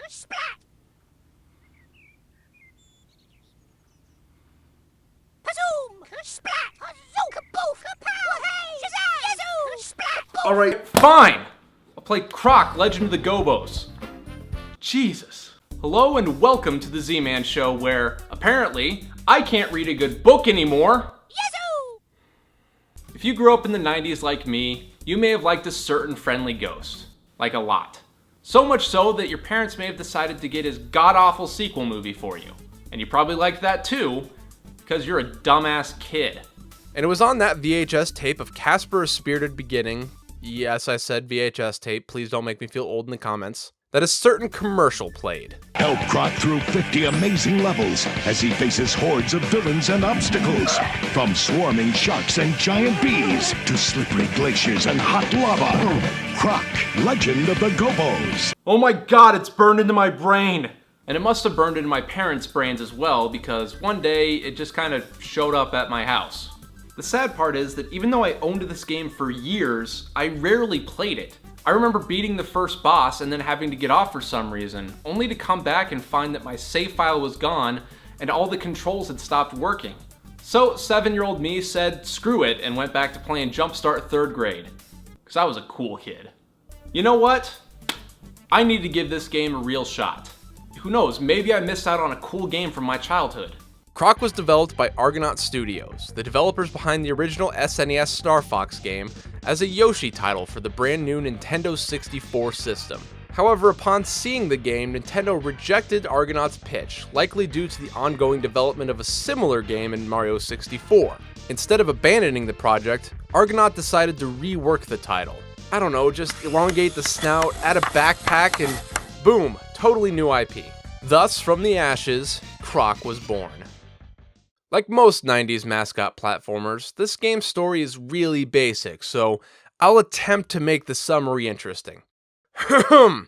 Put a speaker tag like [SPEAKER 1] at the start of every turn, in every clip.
[SPEAKER 1] Splat! Pazoom! Splat! Hazoo! Kaboof! Kapow! Hey! Shazam! Yazoo! Splat! Boof!
[SPEAKER 2] Alright, fine! I'll play Croc, Legend of the Gobbos. Jesus. Hello and welcome to the Z-Man Show where, apparently, I can't read a good book anymore.
[SPEAKER 1] Yazoo!
[SPEAKER 2] If you grew up in the 90s like me, you may have liked a certain friendly ghost. Like a lot. So much so that your parents may have decided to get his god-awful sequel movie for you. And you probably liked that too, because you're a dumbass kid. And it was on that VHS tape of Casper's Spirited Beginning, yes, I said VHS tape, please don't make me feel old in the comments, that a certain commercial played.
[SPEAKER 3] Help Croc through 50 amazing levels as he faces hordes of villains and obstacles. From swarming sharks and giant bees to slippery glaciers and hot lava. Croc, Legend of the Gobbos.
[SPEAKER 2] Oh my god, it's burned into my brain! And it must have burned into my parents' brains as well, because one day it just kind of showed up at my house. The sad part is that even though I owned this game for years, I rarely played it. I remember beating the first boss and then having to get off for some reason, only to come back and find that my save file was gone and all the controls had stopped working. So 7-year-old me said screw it and went back to playing Jumpstart 3rd grade. Because I was a cool kid. You know what? I need to give this game a real shot. Who knows, maybe I missed out on a cool game from my childhood. Croc was developed by Argonaut Studios, the developers behind the original SNES Star Fox game, as a Yoshi title for the brand new Nintendo 64 system. However, upon seeing the game, Nintendo rejected Argonaut's pitch, likely due to the ongoing development of a similar game in Mario 64. Instead of abandoning the project, Argonaut decided to rework the title. I don't know, just elongate the snout, add a backpack, and boom, totally new IP. Thus, from the ashes, Croc was born. Like most 90s mascot platformers, this game's story is really basic, so I'll attempt to make the summary interesting. The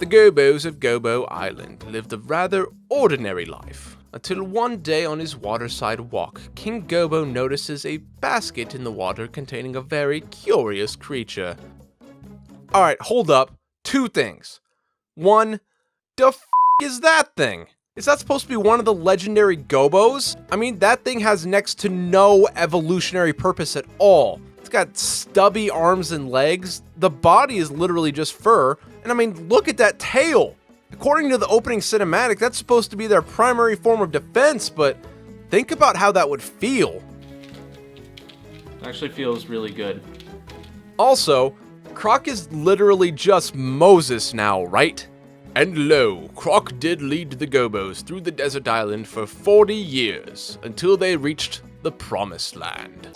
[SPEAKER 2] Gobbos of Gobbo Island lived a rather ordinary life, until one day on his waterside walk, King Gobbo notices a basket in the water containing a very curious creature. Alright, hold up. Two things. One, the f*** is that thing? Is that supposed to be one of the legendary Gobbos? I mean, that thing has next to no evolutionary purpose at all. It's got stubby arms and legs, the body is literally just fur, and I mean, look at that tail! According to the opening cinematic, that's supposed to be their primary form of defense, but think about how that would feel. Actually feels really good. Also, Croc is literally just Moses now, right? And lo, Croc did lead the Gobbos through the desert island for 40 years, until they reached the promised land.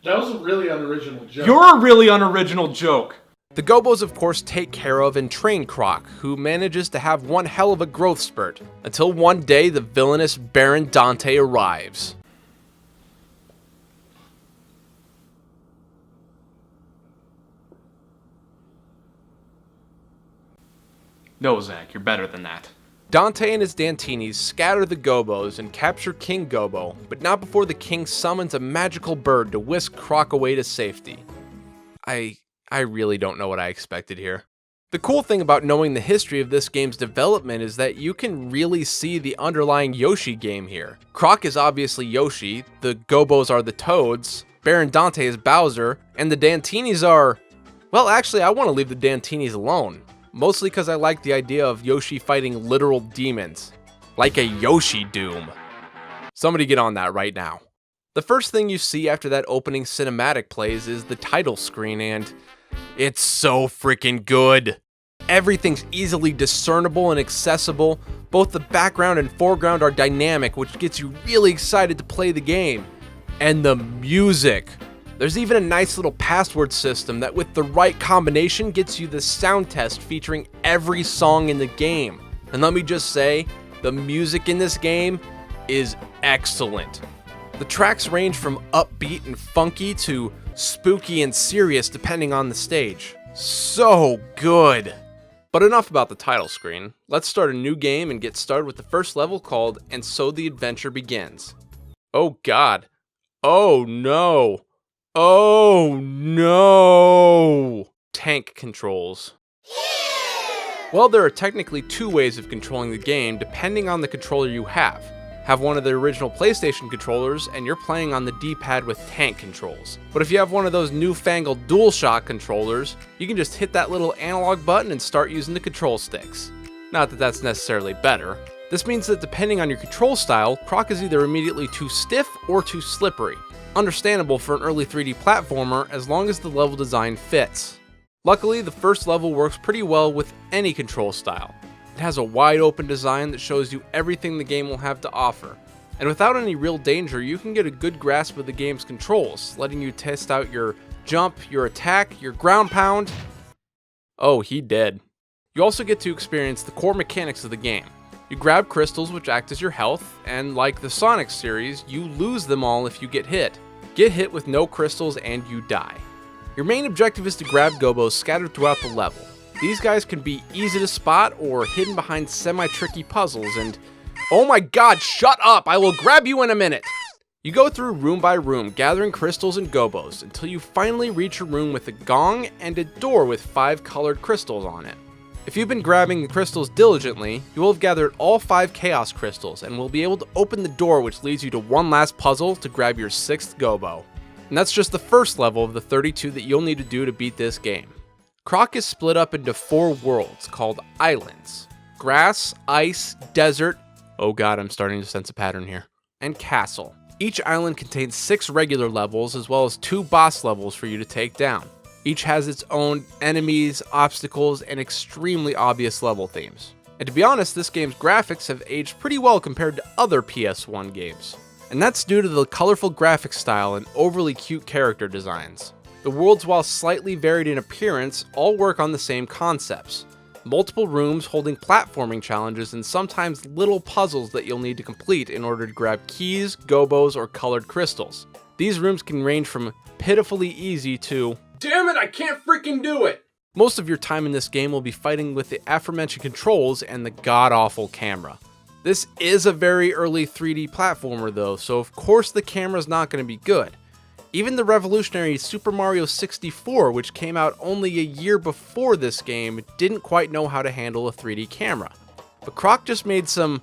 [SPEAKER 4] That was a really unoriginal joke.
[SPEAKER 2] You're a really unoriginal joke! The Gobbos of course take care of and train Croc, who manages to have one hell of a growth spurt, until one day the villainous Baron Dante arrives. No, Zach, you're better than that. Dante and his Dantinis scatter the Gobbos and capture King Gobbo, but not before the king summons a magical bird to whisk Croc away to safety. I really don't know what I expected here. The cool thing about knowing the history of this game's development is that you can really see the underlying Yoshi game here. Croc is obviously Yoshi, the Gobbos are the Toads, Baron Dante is Bowser, and the Dantinis are... Well, actually, I want to leave the Dantinis alone. Mostly because I like the idea of Yoshi fighting literal demons. Like a Yoshi Doom. Somebody get on that right now. The first thing you see after that opening cinematic plays is the title screen, and it's so freaking good. Everything's easily discernible and accessible. Both the background and foreground are dynamic, which gets you really excited to play the game. And the music. There's even a nice little password system that with the right combination gets you the sound test featuring every song in the game. And let me just say, the music in this game is excellent. The tracks range from upbeat and funky to spooky and serious depending on the stage. So good! But enough about the title screen. Let's start a new game and get started with the first level called And So the Adventure Begins. Oh god. Oh no. Oh no! Tank controls. Well, there are technically two ways of controlling the game depending on the controller you have. Have one of the original PlayStation controllers and you're playing on the D-pad with tank controls. But if you have one of those newfangled DualShock controllers, you can just hit that little analog button and start using the control sticks. Not that that's necessarily better. This means that depending on your control style, Croc is either immediately too stiff or too slippery. Understandable for an early 3D platformer as long as the level design fits. Luckily, the first level works pretty well with any control style. It has a wide open design that shows you everything the game will have to offer. And without any real danger, you can get a good grasp of the game's controls, letting you test out your jump, your attack, your ground pound. Oh, he did. You also get to experience the core mechanics of the game. You grab crystals which act as your health, and like the Sonic series, you lose them all if you get hit. Get hit with no crystals and you die. Your main objective is to grab Gobbos scattered throughout the level. These guys can be easy to spot or hidden behind semi-tricky puzzles and... Oh my god, shut up! I will grab you in a minute! You go through room by room, gathering crystals and Gobbos, until you finally reach a room with a gong and a door with 5 colored crystals on it. If you've been grabbing the crystals diligently, you will have gathered all 5 Chaos Crystals and will be able to open the door which leads you to one last puzzle to grab your 6th Gobbo. And that's just the first level of the 32 that you'll need to do to beat this game. Croc is split up into 4 worlds called Islands. Grass, Ice, Desert, oh god, I'm starting to sense a pattern here, and Castle. Each island contains 6 regular levels as well as 2 boss levels for you to take down. Each has its own enemies, obstacles, and extremely obvious level themes. And to be honest, this game's graphics have aged pretty well compared to other PS1 games. And that's due to the colorful graphics style and overly cute character designs. The worlds, while slightly varied in appearance, all work on the same concepts. Multiple rooms holding platforming challenges and sometimes little puzzles that you'll need to complete in order to grab keys, Gobbos, or colored crystals. These rooms can range from pitifully easy to, damn it, I can't freaking do it! Most of your time in this game will be fighting with the aforementioned controls and the god-awful camera. This is a very early 3D platformer though, so of course the camera's not going to be good. Even the revolutionary Super Mario 64, which came out only a year before this game, didn't quite know how to handle a 3D camera. But Croc just made some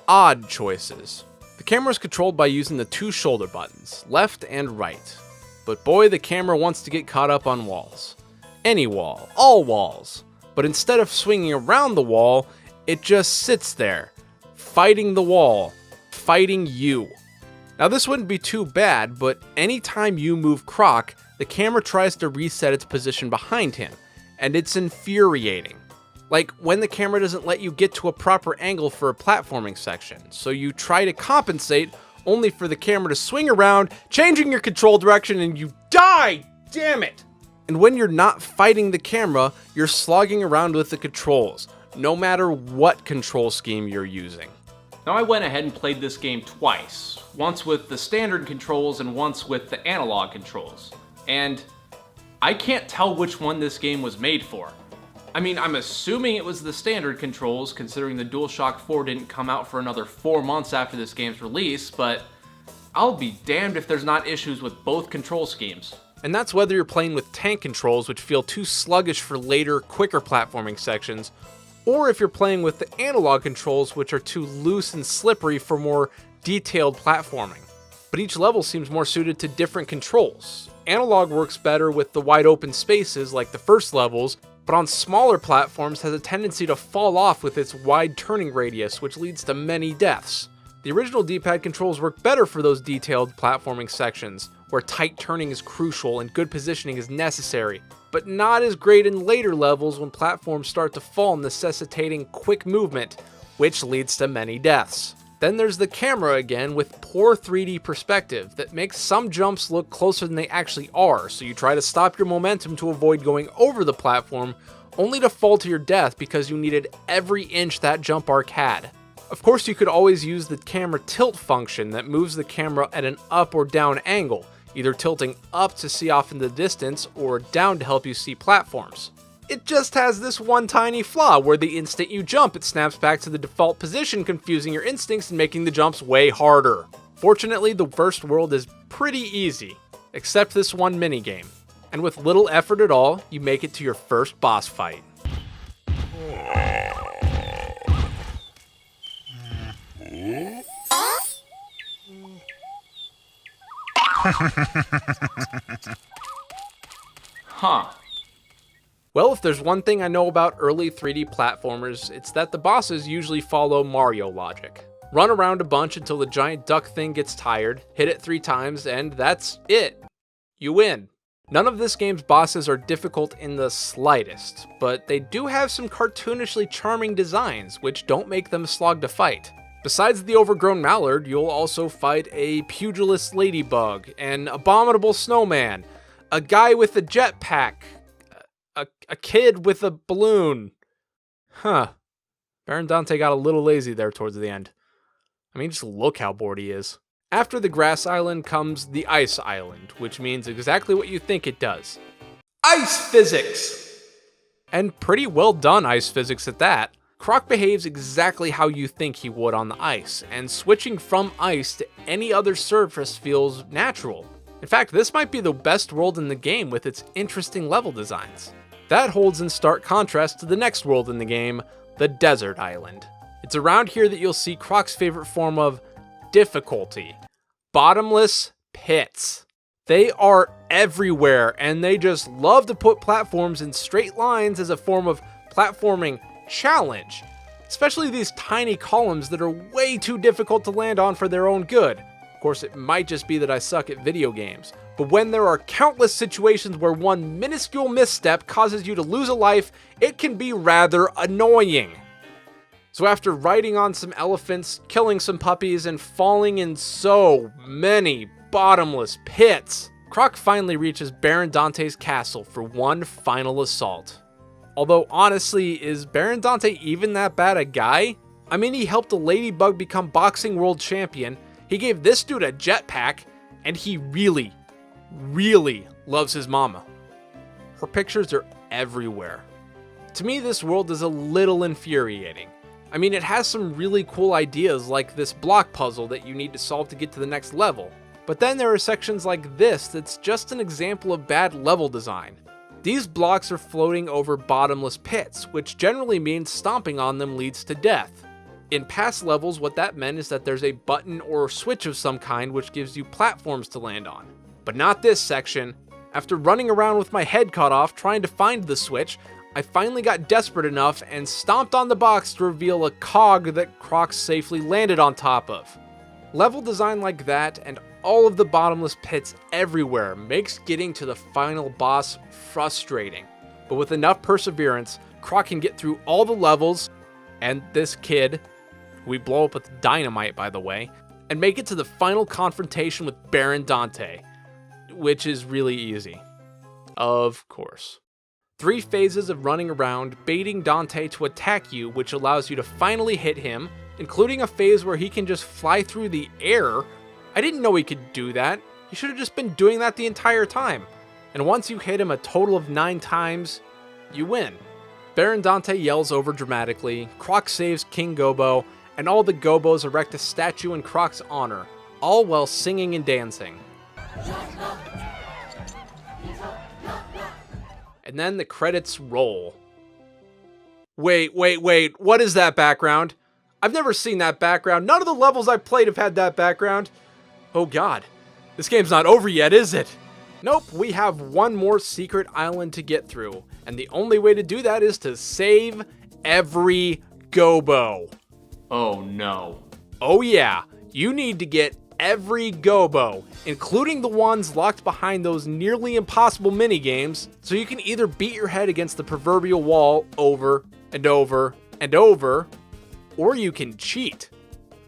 [SPEAKER 2] odd choices. The camera is controlled by using the 2 shoulder buttons, left and right. But boy, the camera wants to get caught up on walls. Any wall, all walls. But instead of swinging around the wall, it just sits there, fighting the wall, fighting you. Now this wouldn't be too bad, but anytime you move Croc, the camera tries to reset its position behind him, and it's infuriating. Like when the camera doesn't let you get to a proper angle for a platforming section, so you try to compensate only for the camera to swing around, changing your control direction, and you die! Damn it! And when you're not fighting the camera, you're slogging around with the controls, no matter what control scheme you're using.
[SPEAKER 5] Now I went ahead and played this game twice, once with the standard controls and once with the analog controls. And I can't tell which one this game was made for. I mean, I'm assuming it was the standard controls, considering the DualShock 4 didn't come out for another 4 months after this game's release, but I'll be damned if there's not issues with both control schemes.
[SPEAKER 2] And that's whether you're playing with tank controls, which feel too sluggish for later, quicker platforming sections, or if you're playing with the analog controls, which are too loose and slippery for more detailed platforming. But each level seems more suited to different controls. Analog works better with the wide open spaces like the first levels, but on smaller platforms has a tendency to fall off with its wide turning radius, which leads to many deaths. The original D-pad controls work better for those detailed platforming sections, where tight turning is crucial and good positioning is necessary, but not as great in later levels when platforms start to fall, necessitating quick movement, which leads to many deaths. Then there's the camera again with poor 3D perspective that makes some jumps look closer than they actually are, so you try to stop your momentum to avoid going over the platform, only to fall to your death because you needed every inch that jump arc had. Of course, you could always use the camera tilt function that moves the camera at an up or down angle, either tilting up to see off in the distance or down to help you see platforms. It just has this one tiny flaw where the instant you jump, it snaps back to the default position, confusing your instincts and making the jumps way harder. Fortunately, the first world is pretty easy, except this one minigame. And with little effort at all, you make it to your first boss fight.
[SPEAKER 5] Huh. Well, if there's one thing I know about early 3D platformers, it's that the bosses usually follow Mario logic. Run around a bunch until the giant duck thing gets tired, hit it 3 times, and that's it. You win. None of this game's bosses are difficult in the slightest, but they do have some cartoonishly charming designs, which don't make them a slog to fight. Besides the overgrown mallard, you'll also fight a pugilist ladybug, an abominable snowman, a guy with a jetpack, a kid with a balloon. Huh. Baron Dante got a little lazy there towards the end. I mean, just look how bored he is. After the grass island comes the ice island, which means exactly what you think it does. Ice physics! And pretty well done ice physics at that. Croc behaves exactly how you think he would on the ice, and switching from ice to any other surface feels natural. In fact, this might be the best world in the game with its interesting level designs. That holds in stark contrast to the next world in the game, the desert island. It's around here that you'll see Croc's favorite form of difficulty. Bottomless pits. They are everywhere, and they just love to put platforms in straight lines as a form of platforming challenge. Especially these tiny columns that are way too difficult to land on for their own good. Of course, it might just be that I suck at video games, but when there are countless situations where one minuscule misstep causes you to lose a life, it can be rather annoying. So after riding on some elephants, killing some puppies, and falling in so many bottomless pits, Croc finally reaches Baron Dante's castle for one final assault. Although honestly, is Baron Dante even that bad a guy? I mean, he helped a ladybug become boxing world champion, he gave this dude a jetpack, and he really, really loves his mama. Her pictures are everywhere. To me, this world is a little infuriating. I mean, it has some really cool ideas like this block puzzle that you need to solve to get to the next level. But then there are sections like this that's just an example of bad level design. These blocks are floating over bottomless pits, which generally means stomping on them leads to death. In past levels, what that meant is that there's a button or switch of some kind which gives you platforms to land on. But not this section. After running around with my head cut off trying to find the switch, I finally got desperate enough and stomped on the box to reveal a cog that Croc safely landed on top of. Level design like that and all of the bottomless pits everywhere makes getting to the final boss frustrating. But with enough perseverance, Croc can get through all the levels, and this kid, who we blow up with dynamite by the way, and make it to the final confrontation with Baron Dante, which is really easy. Of course. 3 phases of running around, baiting Dante to attack you, which allows you to finally hit him, including a phase where he can just fly through the air. I didn't know he could do that. He should have just been doing that the entire time. And once you hit him a total of 9 times, you win. Baron Dante yells over dramatically, Croc saves King Gobbo, and all the Gobbos erect a statue in Croc's honor, all while singing and dancing. And then the credits roll. Wait, what is that background? I've never seen that background. None of the levels I've played have had that background. Oh god, this game's not over yet, is it? Nope, we have one more secret island to get through, and the only way to do that is to save every Gobbo.
[SPEAKER 2] Oh no.
[SPEAKER 5] Oh yeah, you need to get every Gobbo, including the ones locked behind those nearly impossible minigames, so you can either beat your head against the proverbial wall over and over and over, or you can cheat.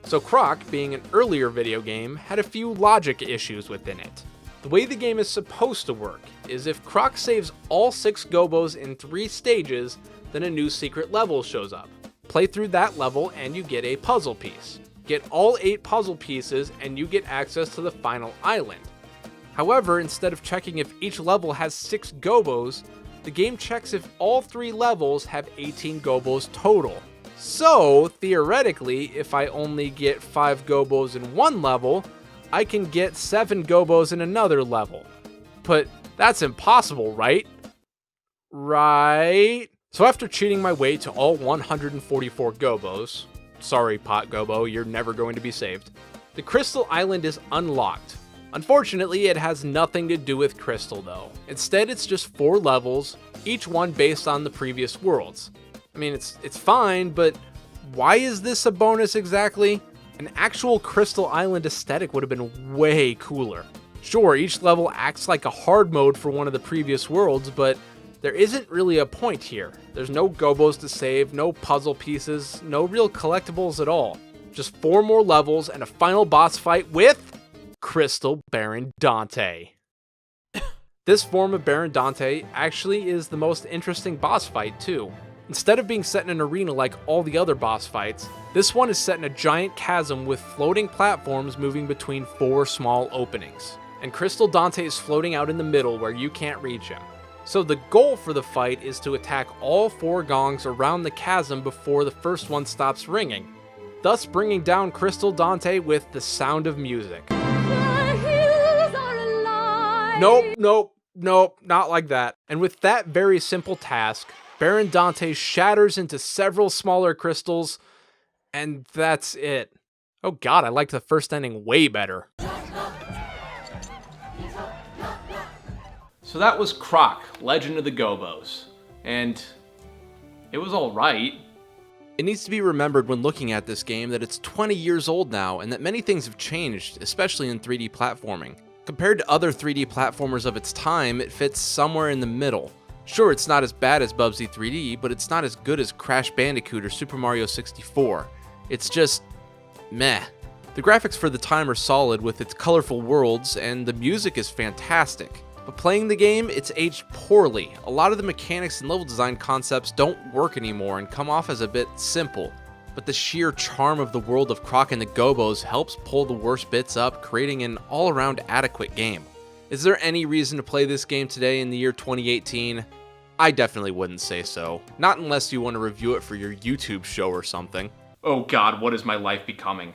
[SPEAKER 5] So Croc, being an earlier video game, had a few logic issues within it. The way the game is supposed to work is if Croc saves all 6 Gobbos in 3 stages, then a new secret level shows up. Play through that level and you get a puzzle piece. Get all 8 puzzle pieces and you get access to the final island. However, instead of checking if each level has 6 Gobbos, the game checks if all 3 levels have 18 Gobbos total. So, theoretically, if I only get 5 Gobbos in one level, I can get 7 Gobbos in another level. But that's impossible, right? Right? So after cheating my way to all 144 Gobbos, sorry Pot Gobbo, you're never going to be saved, the Crystal Island is unlocked. Unfortunately, it has nothing to do with Crystal though. Instead, it's just 4 levels, each one based on the previous worlds. I mean, it's fine, but why is this a bonus exactly? An actual Crystal Island aesthetic would have been way cooler. Sure, each level acts like a hard mode for one of the previous worlds, but there isn't really a point here. There's no Gobbos to save, no puzzle pieces, no real collectibles at all. Just 4 more levels and a final boss fight with Crystal Baron Dante. This form of Baron Dante actually is the most interesting boss fight too. Instead of being set in an arena like all the other boss fights, this one is set in a giant chasm with floating platforms moving between 4 small openings. And Crystal Dante is floating out in the middle where you can't reach him. So the goal for the fight is to attack all 4 gongs around the chasm before the first one stops ringing, thus bringing down Crystal Dante with the sound of music. Nope, not like that. And with that very simple task, Baron Dante shatters into several smaller crystals, and that's it. Oh god, I liked the first ending way better.
[SPEAKER 2] So that was Croc, Legend of the Gobbos. And it was alright.
[SPEAKER 5] It needs to be remembered when looking at this game that it's 20 years old now, and that many things have changed, especially in 3D platforming. Compared to other 3D platformers of its time, it fits somewhere in the middle. Sure, it's not as bad as Bubsy 3D, but it's not as good as Crash Bandicoot or Super Mario 64. It's just meh. The graphics for the time are solid with its colorful worlds, and the music is fantastic. But playing the game, it's aged poorly. A lot of the mechanics and level design concepts don't work anymore and come off as a bit simple. But the sheer charm of the world of Croc and the Gobbos helps pull the worst bits up, creating an all-around adequate game. Is there any reason to play this game today in the year 2018? I definitely wouldn't say so. Not unless you want to review it for your YouTube show or something.
[SPEAKER 2] Oh god, what is my life becoming?